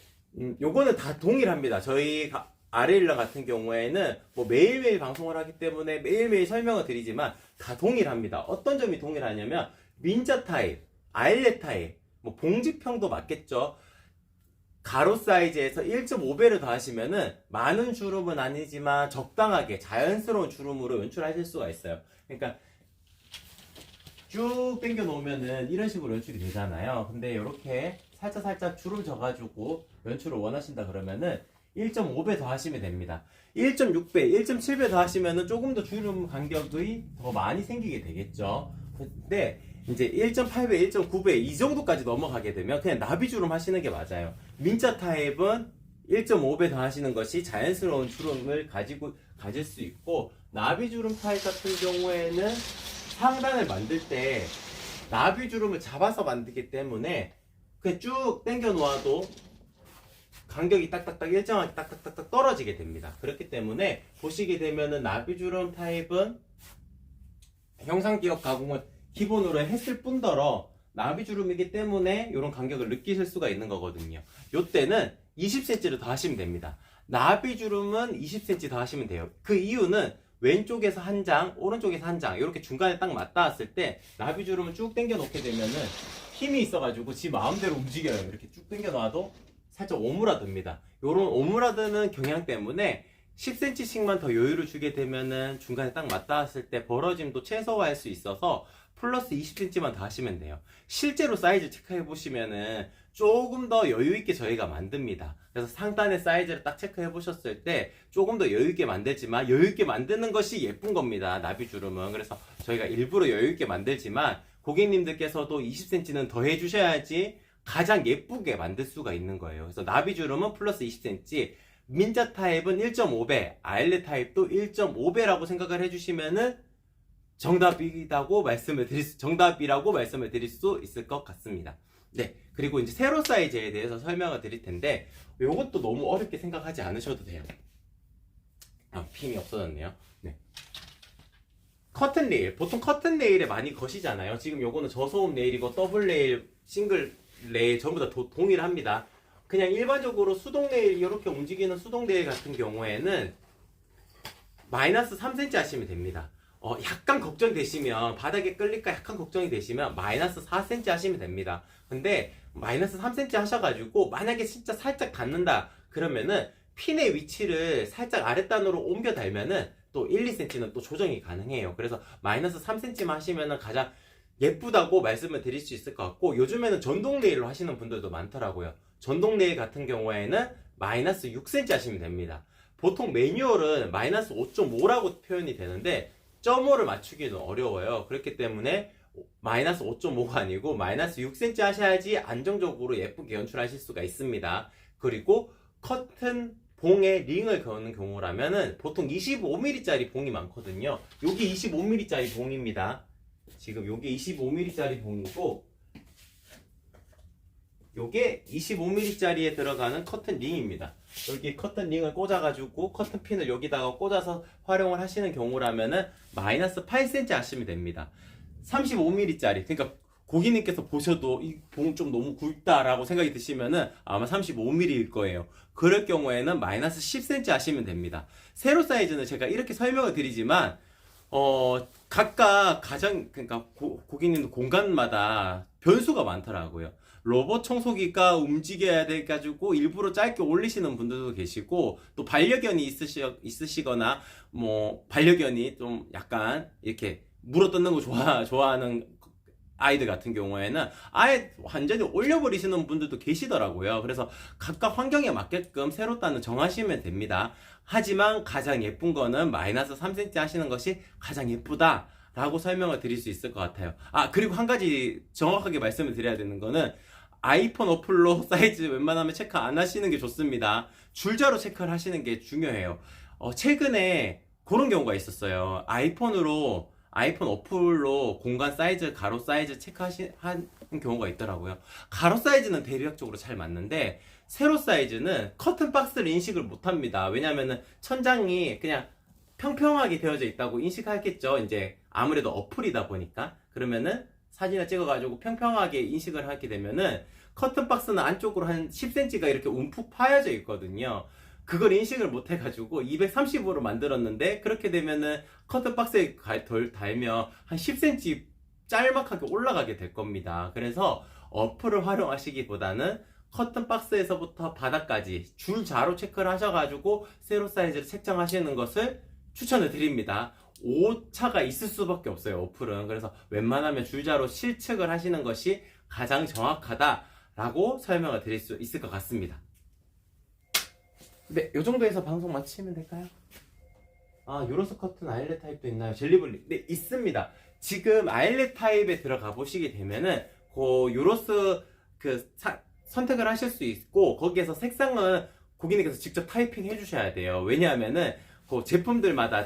Speaker 1: 요거는 다 동일합니다. 저희 아레일러 같은 경우에는 매일매일 방송을 하기 때문에 매일매일 설명을 드리지만 다 동일합니다. 어떤 점이 동일하냐면 민자 타입, 아일렛 타입, 봉지평도 맞겠죠? 가로 사이즈에서 1.5배를 더하시면은 많은 주름은 아니지만 적당하게 자연스러운 주름으로 연출하실 수가 있어요. 그러니까 쭉 당겨 놓으면은 이런 식으로 연출이 되잖아요. 근데 이렇게 살짝 주름 져가지고 연출을 원하신다 그러면은 1.5배 더 하시면 됩니다. 1.6배, 1.7배 더 하시면은 조금 더 주름 간격이 더 많이 생기게 되겠죠. 근데 이제 1.8배, 1.9배 이 정도까지 넘어가게 되면 그냥 나비주름 하시는 게 맞아요. 민자 타입은 1.5배 더 하시는 것이 자연스러운 주름을 가질 수 있고, 나비주름 타입 같은 경우에는 상단을 만들 때 나비주름을 잡아서 만들기 때문에 그냥 쭉 당겨 놓아도 간격이 딱딱딱 일정하게 딱딱딱 떨어지게 됩니다. 그렇기 때문에 보시게 되면은 나비주름 타입은 형상 기억 가공을 기본으로 했을 뿐더러 나비주름이기 때문에 이런 간격을 느끼실 수가 있는 거거든요. 요때는 20cm를 더 하시면 됩니다. 나비주름은 20cm 더 하시면 돼요. 그 이유는 왼쪽에서 한 장, 오른쪽에서 한 장 이렇게 중간에 딱 맞닿았을 때 나비주름을 쭉 당겨 놓게 되면은 힘이 있어가지고 지 마음대로 움직여요. 이렇게 쭉 당겨 놔도 살짝 오므라듭니다. 요런 오므라드는 경향 때문에 10cm씩만 더 여유를 주게 되면은 중간에 딱 맞닿았을 때 벌어짐도 최소화할 수 있어서 플러스 20cm만 더 하시면 돼요. 실제로 사이즈 체크해 보시면은 조금 더 여유있게 저희가 만듭니다. 그래서 상단의 사이즈를 딱 체크해 보셨을 때 조금 더 여유있게 만들지만 여유있게 만드는 것이 예쁜 겁니다. 나비주름은. 그래서 저희가 일부러 여유있게 만들지만 고객님들께서도 20cm는 더 해주셔야지 가장 예쁘게 만들 수가 있는 거예요. 그래서 나비주름은 플러스 20cm, 민자 타입은 1.5배, 아일렛 타입도 1.5배라고 생각을 해주시면은 정답이라고 말씀을 드릴 수 있을 것 같습니다. 네. 그리고 이제 세로 사이즈에 대해서 설명을 드릴 텐데, 이것도 너무 어렵게 생각하지 않으셔도 돼요. 핀이 없어졌네요. 네. 커튼 레일. 보통 커튼 레일에 많이 거시잖아요. 지금 요거는 저소음 레일이고 더블 레일, 싱글 레일 전부 다 동일합니다. 그냥 일반적으로 수동 레일, 이렇게 움직이는 수동 레일 같은 경우에는 마이너스 3cm 하시면 됩니다. 약간 걱정되시면, 바닥에 끌릴까 약간 걱정이 되시면 마이너스 4cm 하시면 됩니다. 근데 마이너스 3cm 하셔가지고 만약에 진짜 살짝 닿는다 그러면은 핀의 위치를 살짝 아랫단으로 옮겨 달면은 또 1, 2cm는 또 조정이 가능해요. 그래서 마이너스 3cm만 하시면은 가장 예쁘다고 말씀을 드릴 수 있을 것 같고, 요즘에는 전동 레일로 하시는 분들도 많더라고요. 전동 레일 같은 경우에는 마이너스 6cm 하시면 됩니다. 보통 매뉴얼은 마이너스 5.5라고 표현이 되는데 0.5를 맞추기는 어려워요. 그렇기 때문에 마이너스 5.5가 아니고 마이너스 6cm 하셔야지 안정적으로 예쁘게 연출하실 수가 있습니다. 그리고 커튼 봉에 링을 거는 경우라면은 보통 25mm짜리 봉이 많거든요. 여기 25mm짜리 봉입니다. 지금 요게 25mm짜리 봉이고, 요게 25mm짜리에 들어가는 커튼 링입니다. 여기 커튼 링을 꽂아가지고 커튼 핀을 여기다가 꽂아서 활용을 하시는 경우라면은 마이너스 8cm 하시면 됩니다. 35mm짜리, 그러니까 고객님께서 보셔도 이 봉 좀 너무 굵다라고 생각이 드시면은 아마 35mm일 거예요. 그럴 경우에는 마이너스 10cm 하시면 됩니다. 세로 사이즈는 제가 이렇게 설명을 드리지만 각각 그러니까 고객님들 공간마다 변수가 많더라고요. 로봇 청소기가 움직여야 돼가지고 일부러 짧게 올리시는 분들도 계시고, 또 반려견이 있으시거나 반려견이 좀 약간 이렇게 물어뜯는 거 좋아하는 아이들 같은 경우에는 아예 완전히 올려버리시는 분들도 계시더라고요. 그래서 각각 환경에 맞게끔 세로단을 정하시면 됩니다. 하지만 가장 예쁜 거는 마이너스 3cm 하시는 것이 가장 예쁘다. 라고 설명을 드릴 수 있을 것 같아요. 아, 그리고 한 가지 정확하게 말씀을 드려야 되는 거는 아이폰 어플로 사이즈 웬만하면 체크 안 하시는 게 좋습니다. 줄자로 체크를 하시는 게 중요해요. 최근에 그런 경우가 있었어요. 아이폰 어플로 공간 사이즈, 가로 사이즈 체크하는 경우가 있더라고요. 가로 사이즈는 대략적으로 잘 맞는데 세로 사이즈는 커튼 박스를 인식을 못합니다. 왜냐면은 천장이 그냥 평평하게 되어져 있다고 인식하겠죠. 이제 아무래도 어플이다 보니까. 그러면은 사진을 찍어가지고 평평하게 인식을 하게 되면은 커튼 박스는 안쪽으로 한 10cm가 이렇게 움푹 파여져 있거든요. 그걸 인식을 못 해가지고 230으로 만들었는데 그렇게 되면은 커튼 박스에 덜 달면 한 10cm 짤막하게 올라가게 될 겁니다. 그래서 어플을 활용하시기보다는 커튼 박스에서부터 바닥까지 줄자로 체크를 하셔가지고 세로 사이즈를 책정하시는 것을 추천을 드립니다. 오차가 있을 수밖에 없어요, 어플은. 그래서 웬만하면 줄자로 실측을 하시는 것이 가장 정확하다라고 설명을 드릴 수 있을 것 같습니다. 네, 요 정도에서 방송 마치면 될까요? 아, 유로스 커튼 아일렛 타입도 있나요? 젤리블리. 네, 있습니다. 지금 아일렛 타입에 들어가 보시게 되면은 그 유로스 선택을 하실 수 있고 거기에서 색상은 고객님께서 직접 타이핑 해주셔야 돼요. 왜냐하면은 그 제품들마다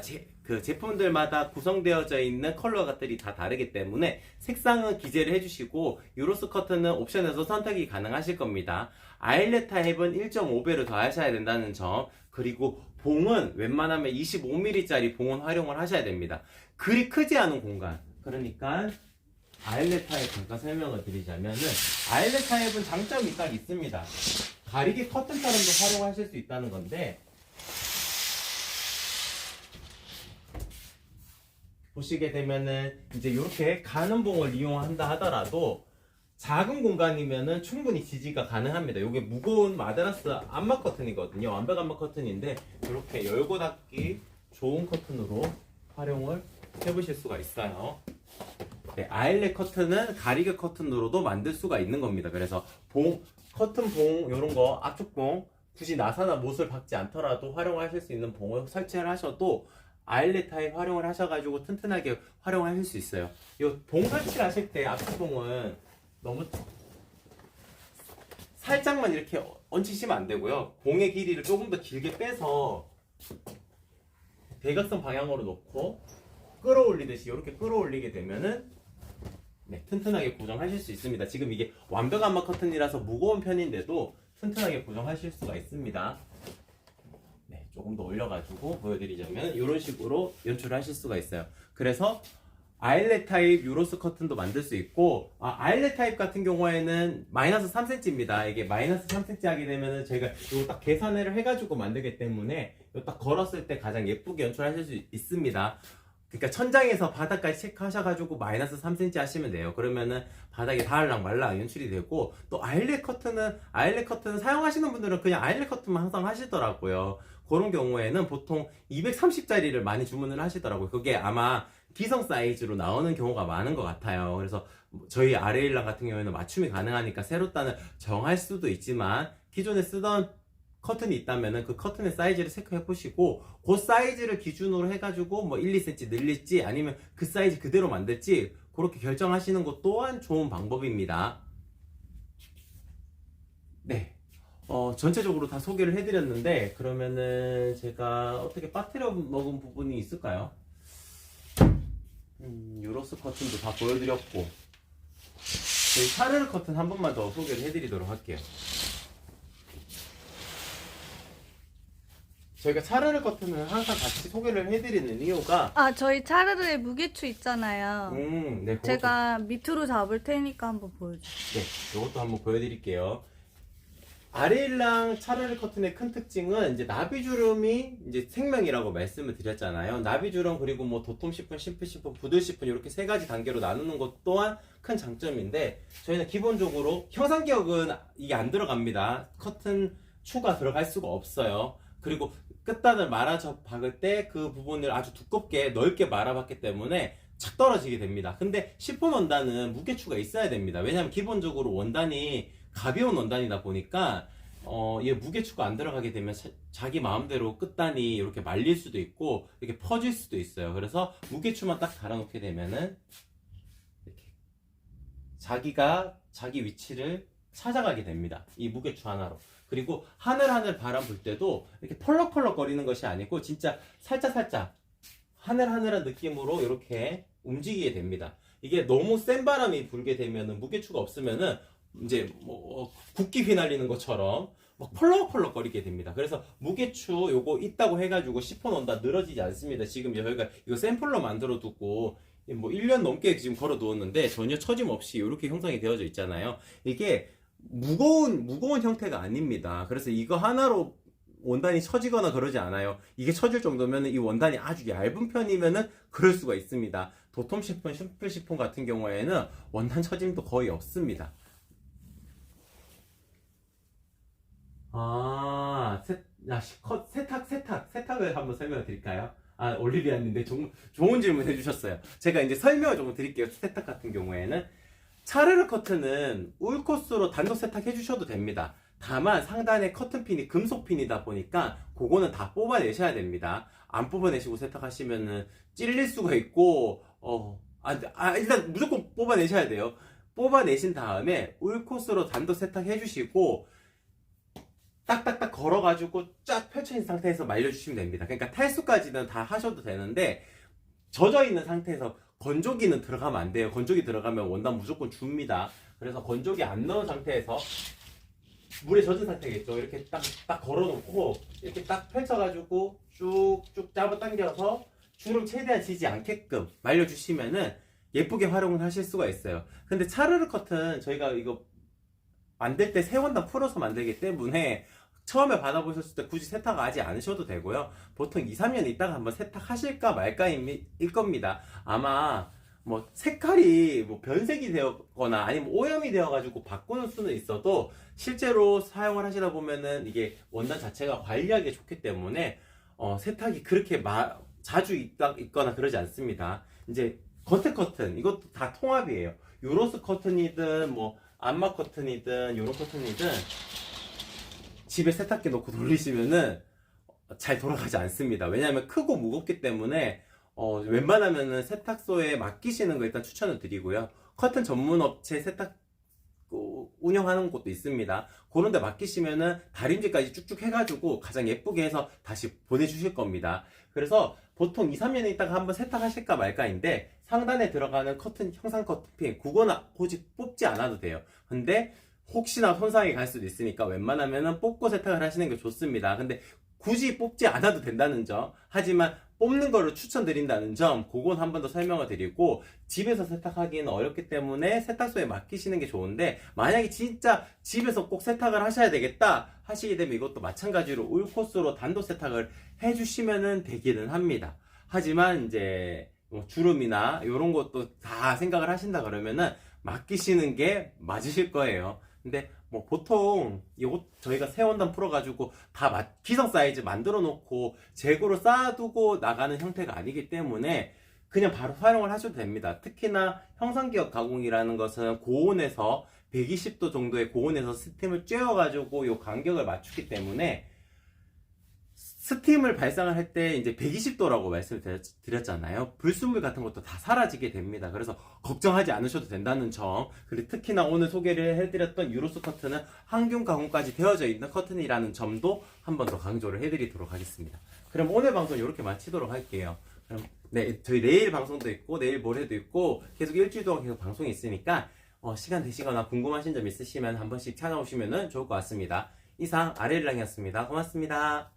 Speaker 1: 구성되어져 있는 컬러들이 다 다르기 때문에 색상은 기재를 해주시고 유로스 커튼은 옵션에서 선택이 가능하실 겁니다. 아일렛 타입은 1.5배로 더 하셔야 된다는 점, 그리고 봉은 웬만하면 25mm짜리 봉은 활용을 하셔야 됩니다. 그리 크지 않은 공간, 그러니까 아일렛 타입 잠깐 설명을 드리자면은 아일렛 타입은 장점이 딱 있습니다. 가리개 커튼처럼도 활용하실 수 있다는 건데 보시게 되면은 이제 이렇게 가는 봉을 이용한다 하더라도 작은 공간이면은 충분히 지지가 가능합니다. 이게 무거운 마드라스 암막 커튼이거든요. 완벽 암막 커튼인데 이렇게 열고 닫기 좋은 커튼으로 활용을 해보실 수가 있어요. 네, 아일렛 커튼은 가리개 커튼으로도 만들 수가 있는 겁니다. 그래서 커튼 봉 이런 거 앞쪽 봉 굳이 나사나 못을 박지 않더라도 활용하실 수 있는 봉을 설치를 하셔도 아일렛 타입 활용을 하셔가지고 튼튼하게 활용하실 수 있어요. 이 봉 설치를 하실 때 앞쪽 봉은 너무 살짝만 이렇게 얹히시면 안 되고요. 봉의 길이를 조금 더 길게 빼서 대각선 방향으로 놓고 끌어올리듯이 이렇게 끌어올리게 되면은 네, 튼튼하게 고정하실 수 있습니다. 지금 이게 완벽 암막 커튼이라서 무거운 편인데도 튼튼하게 고정하실 수가 있습니다. 네, 조금 더 올려가지고 보여드리자면 이런 식으로 연출을 하실 수가 있어요. 그래서 아일렛 타입 유로스 커튼도 만들 수 있고, 아일렛 타입 같은 경우에는 마이너스 3cm입니다. 이게 마이너스 3cm 하게 되면은 저희가 이거 딱 계산을 해가지고 만들기 때문에 이거 딱 걸었을 때 가장 예쁘게 연출하실 수 있습니다. 그러니까 천장에서 바닥까지 체크하셔가지고 마이너스 3cm 하시면 돼요. 그러면은 바닥이 닿을랑 말랑 연출이 되고, 또 아일렛 커튼은 사용하시는 분들은 그냥 아일렛 커튼만 항상 하시더라고요. 그런 경우에는 보통 230짜리를 많이 주문을 하시더라고요. 그게 아마 기성 사이즈로 나오는 경우가 많은 것 같아요. 그래서 저희 아레일랑 같은 경우에는 맞춤이 가능하니까 세로 단을 정할 수도 있지만 기존에 쓰던 커튼이 있다면은 그 커튼의 사이즈를 체크해 보시고 그 사이즈를 기준으로 해가지고 뭐 1, 2cm 늘릴지 아니면 그 사이즈 그대로 만들지 그렇게 결정하시는 것 또한 좋은 방법입니다. 네. 전체적으로 다 소개를 해드렸는데 그러면은 제가 어떻게 빠뜨려 먹은 부분이 있을까요? 유로스 커튼도 다 보여드렸고 저희 샤르르 커튼 한 번만 더 소개를 해드리도록 할게요. 저희가 샤르르 커튼을 항상 같이 소개를 해드리는 이유가
Speaker 2: 저희 차르르의 무게추 있잖아요.
Speaker 1: 네, 그것도,
Speaker 2: 제가 밑으로 잡을 테니까 한번 보여주세요.
Speaker 1: 네, 이것도 한번 보여드릴게요. 아레일랑 차르르 커튼의 큰 특징은 이제 나비주름이 이제 생명이라고 말씀을 드렸잖아요. 나비주름 그리고 뭐 도톰 시폰, 심플 시폰, 부들 시폰 이렇게 세 가지 단계로 나누는 것 또한 큰 장점인데 저희는 기본적으로 형상기역은 이게 안 들어갑니다. 커튼 추가 들어갈 수가 없어요. 그리고 끝단을 말아서 박을 때 그 부분을 아주 두껍게 넓게 말아봤기 때문에 착 떨어지게 됩니다. 근데 시폰 원단은 무게추가 있어야 됩니다. 왜냐하면 기본적으로 원단이 가벼운 원단이다 보니까 얘 무게추가 안 들어가게 되면 자기 마음대로 끝단이 이렇게 말릴 수도 있고 이렇게 퍼질 수도 있어요. 그래서 무게추만 딱 달아놓게 되면은 이렇게 자기가 자기 위치를 찾아가게 됩니다. 이 무게추 하나로. 그리고 하늘하늘 바람 불 때도 이렇게 펄럭펄럭 거리는 것이 아니고 진짜 살짝살짝 하늘하늘한 느낌으로 이렇게 움직이게 됩니다. 이게 너무 센 바람이 불게 되면은 무게추가 없으면은 이제 뭐 국기 휘날리는 것처럼 막 펄럭펄럭 거리게 됩니다. 그래서 무게추 요거 있다고 해가지고 씹어놓는다 늘어지지 않습니다. 지금 저희가 이거 샘플로 만들어 두고 뭐 1년 넘게 지금 걸어 두었는데 전혀 처짐 없이 이렇게 형성이 되어져 있잖아요. 이게 무거운 형태가 아닙니다. 그래서 이거 하나로 원단이 처지거나 그러지 않아요. 이게 처질 정도면 이 원단이 아주 얇은 편이면은 그럴 수가 있습니다. 도톰 시폰, 심플 시폰 같은 경우에는 원단 처짐도 거의 없습니다. 세탁을 한번 설명을 드릴까요? 올리비아님인데 좋은 질문 해주셨어요. 제가 이제 설명을 조금 드릴게요. 세탁 같은 경우에는 차르르 커튼은 울 코스로 단독 세탁 해주셔도 됩니다. 다만 상단에 커튼핀이 금속핀이다 보니까 그거는 다 뽑아내셔야 됩니다. 안 뽑아내시고 세탁하시면은 찔릴 수가 있고 일단 무조건 뽑아내셔야 돼요. 뽑아내신 다음에 울 코스로 단독 세탁 해주시고 딱딱딱 걸어가지고 쫙 펼쳐진 상태에서 말려주시면 됩니다. 그러니까 탈수까지는 다 하셔도 되는데 젖어있는 상태에서 건조기는 들어가면 안 돼요. 건조기 들어가면 원단 무조건 줍니다. 그래서 건조기 안 넣은 상태에서 물에 젖은 상태겠죠. 이렇게 딱 걸어놓고 이렇게 딱 펼쳐가지고 쭉쭉 잡아당겨서 주름 최대한 지지 않게끔 말려주시면은 예쁘게 활용을 하실 수가 있어요. 근데 차르르 커튼 저희가 이거 만들 때 새 원단 풀어서 만들기 때문에 처음에 받아보셨을 때 굳이 세탁하지 않으셔도 되고요. 보통 2, 3년 있다가 한번 세탁하실까 말까일 겁니다. 아마 뭐 색깔이 뭐 변색이 되었거나 아니면 오염이 되어가지고 바꾸는 수는 있어도 실제로 사용을 하시다 보면은 이게 원단 자체가 관리하기 좋기 때문에 세탁이 그렇게 자주 있거나 그러지 않습니다. 이제 겉에 커튼 이것도 다 통합이에요. 유로스 커튼이든 뭐 안마 커튼이든 요런 커튼이든 집에 세탁기 놓고 돌리시면은 잘 돌아가지 않습니다. 왜냐하면 크고 무겁기 때문에 웬만하면은 세탁소에 맡기시는 거 일단 추천을 드리고요. 커튼 전문 업체 세탁 운영하는 곳도 있습니다. 그런 데 맡기시면은 다림질까지 쭉쭉 해가지고 가장 예쁘게 해서 다시 보내주실 겁니다. 그래서 보통 2, 3년 있다가 한번 세탁하실까 말까인데 상단에 들어가는 커튼, 형상 커튼핀 그거는 굳이 뽑지 않아도 돼요. 근데 혹시나 손상이 갈 수도 있으니까 웬만하면은 뽑고 세탁을 하시는 게 좋습니다. 근데 굳이 뽑지 않아도 된다는 점, 하지만 뽑는 거를 추천드린다는 점, 그건 한 번 더 설명을 드리고, 집에서 세탁하기는 어렵기 때문에 세탁소에 맡기시는 게 좋은데, 만약에 진짜 집에서 꼭 세탁을 하셔야 되겠다 하시게 되면 이것도 마찬가지로 울 코스로 단독 세탁을 해주시면 되기는 합니다. 하지만 이제 뭐 주름이나 이런 것도 다 생각을 하신다 그러면은 맡기시는 게 맞으실 거예요. 근데 뭐 보통 이거 저희가 새 원단 풀어가지고 다 기성 사이즈 만들어 놓고 재고로 쌓아두고 나가는 형태가 아니기 때문에 그냥 바로 활용을 하셔도 됩니다. 특히나 형상기업 가공이라는 것은 고온에서 120도 정도의 고온에서 스팀을 쬐어가지고 이 간격을 맞추기 때문에 스팀을 발생을 할 때 이제 120도라고 말씀을 드렸잖아요. 불순물 같은 것도 다 사라지게 됩니다. 그래서 걱정하지 않으셔도 된다는 점. 그리고 특히나 오늘 소개를 해드렸던 유로스 커튼은 항균 가공까지 되어져 있는 커튼이라는 점도 한 번 더 강조를 해드리도록 하겠습니다. 그럼 오늘 방송 이렇게 마치도록 할게요. 그럼 네, 저희 내일 방송도 있고 내일 모레도 있고 계속 일주일 동안 계속 방송이 있으니까 시간 되시거나 궁금하신 점 있으시면 한 번씩 찾아오시면 좋을 것 같습니다. 이상 아레일랑이었습니다. 고맙습니다.